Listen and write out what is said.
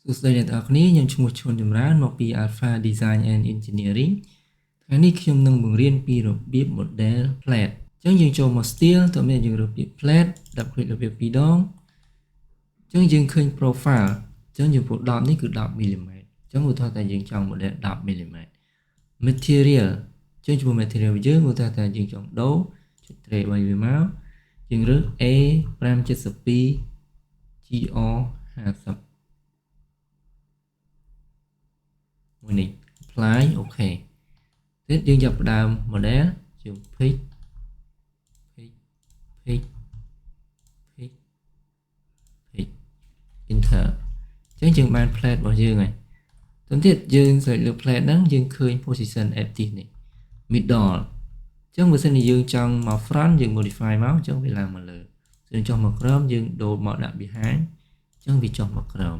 សួស្តីអ្នកទាំងអស់គ្នាខ្ញុំឈ្មោះឈុនចម្រើនមកពី Alpha Design and Engineering ថ្ងៃនេះខ្ញុំនឹងបង្រៀនពីរបៀប model plate អញ្ចឹងយើងចូលមក style តើមានយើងរើសពាក្យ plate ដាក់ click លើវាពីរដងអញ្ចឹងយើងឃើញ profile អញ្ចឹងចំពោះ10នេះគឺ10 mm អញ្ចឹងឧទាហរណ៍ថាយើងចង់ model 10 mm material អញ្ចឹងចំពោះ material យើងឧទាហរណ៍ថាយើងចង់ដូរចុច tray 3វាមកយើងរើស A572 GR50មួយនេះ apply អូខេទៀតយើងចាប់ផ្ដើម model យើង pick enter អញ្ចឹងយើងបាន plate របស់យើងហើយទៅទៀតយើងស្រេចលើ plate ហ្នឹងយើងឃើញ position active នេះ middle អញ្ចឹងបើសិនជាយើងចង់មក front យើង modify មកអញ្ចឹងវាឡើងមកលើយើងចុះមកក្រោមយើងដូរមកដាក់ behind អញ្ចឹងវាចុះមកក្រោម